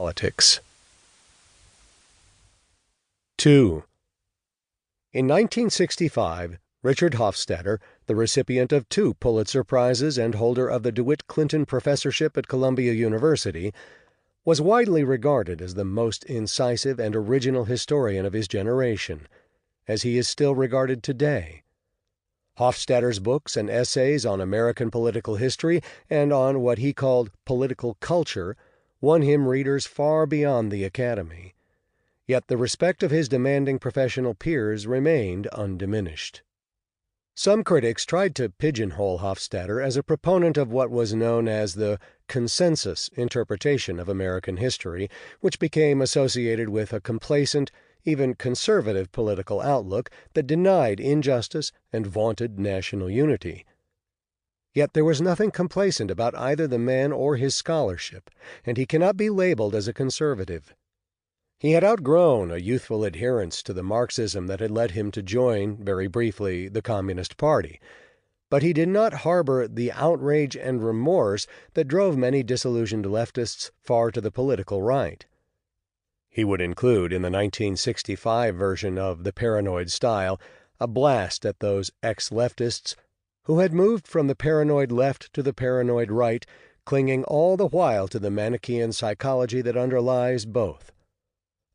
politics. 2. In 1965, Richard Hofstadter, the recipient of 2 Pulitzer Prizes and holder of the DeWitt Clinton Professorship at Columbia University, was widely regarded as the most incisive and original historian of his generation, as he is still regarded today. Hofstadter's books and essays on American political history and on what he called political culture won him readers far beyond the Academy. Yet the respect of his demanding professional peers remained undiminished. Some critics tried to pigeonhole Hofstadter as a proponent of what was known as the consensus interpretation of American history, which became associated with a complacent, even conservative political outlook that denied injustice and vaunted national unity. Yet there was nothing complacent about either the man or his scholarship, and he cannot be labeled as a conservative. He had outgrown a youthful adherence to the Marxism that had led him to join, very briefly, the Communist Party, but he did not harbor the outrage and remorse that drove many disillusioned leftists far to the political right. He would include in the 1965 version of The Paranoid Style a blast at those ex-leftists who had moved from the paranoid left to the paranoid right, clinging all the while to the Manichaean psychology that underlies both.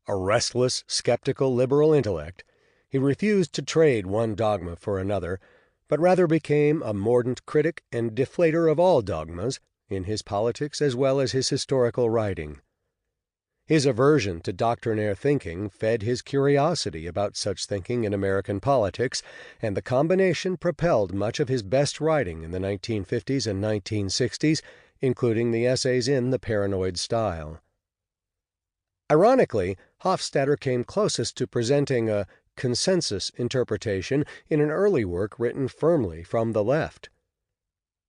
A restless, skeptical liberal intellect, he refused to trade one dogma for another, but rather became a mordant critic and deflator of all dogmas, in his politics as well as his historical writing. His aversion to doctrinaire thinking fed his curiosity about such thinking in American politics, and the combination propelled much of his best writing in the 1950s and 1960s, including the essays in The Paranoid Style. Ironically, Hofstadter came closest to presenting a consensus interpretation in an early work written firmly from the left.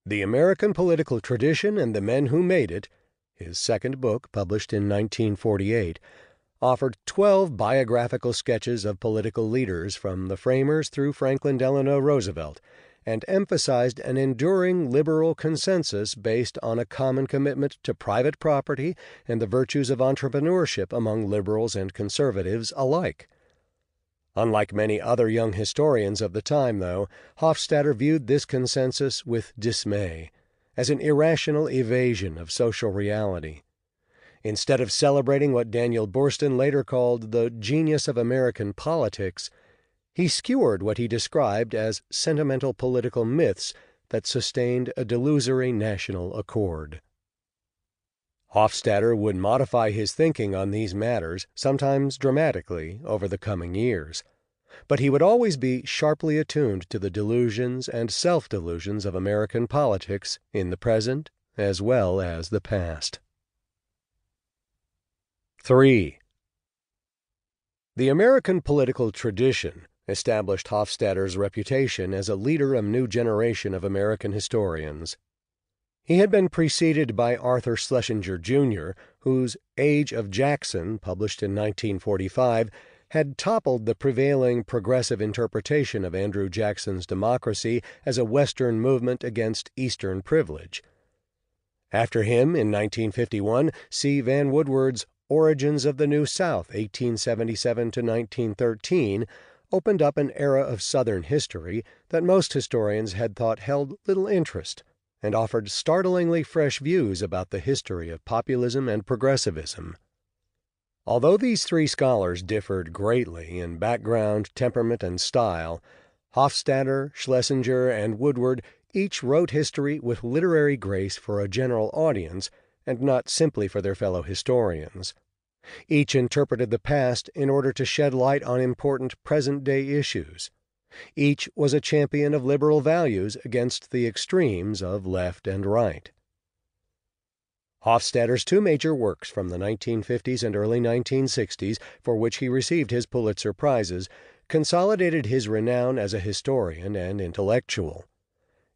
The American Political Tradition and the Men Who Made It, his second book, published in 1948, offered 12 biographical sketches of political leaders from the framers through Franklin Delano Roosevelt, and emphasized an enduring liberal consensus based on a common commitment to private property and the virtues of entrepreneurship among liberals and conservatives alike. Unlike many other young historians of the time, though, Hofstadter viewed this consensus with dismay, as an irrational evasion of social reality. Instead of celebrating what Daniel Boorstin later called the genius of American politics, he skewered what he described as sentimental political myths that sustained a delusory national accord. Hofstadter would modify his thinking on these matters, sometimes dramatically, over the coming years, but he would always be sharply attuned to the delusions and self-delusions of American politics in the present as well as the past. 3. The American political tradition established Hofstadter's reputation as a leader of a new generation of American historians. He had been preceded by Arthur Schlesinger, Jr., whose Age of Jackson, published in 1945, had toppled the prevailing progressive interpretation of Andrew Jackson's democracy as a Western movement against Eastern privilege. After him, in 1951, C. Van Woodward's Origins of the New South, 1877 to 1913, opened up an era of Southern history that most historians had thought held little interest, and offered startlingly fresh views about the history of populism and progressivism. Although these 3 scholars differed greatly in background, temperament, and style, Hofstadter, Schlesinger, and Woodward each wrote history with literary grace for a general audience, and not simply for their fellow historians. Each interpreted the past in order to shed light on important present-day issues. Each was a champion of liberal values against the extremes of left and right. Hofstadter's 2 major works from the 1950s and early 1960s, for which he received his Pulitzer Prizes, consolidated his renown as a historian and intellectual.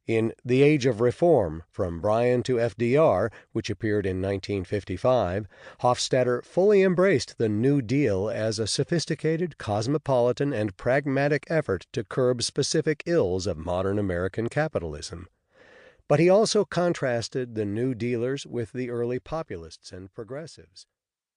In The Age of Reform, From Bryan to FDR, which appeared in 1955, Hofstadter fully embraced the New Deal as a sophisticated, cosmopolitan, and pragmatic effort to curb specific ills of modern American capitalism. But he also contrasted the New Dealers with the early populists and progressives.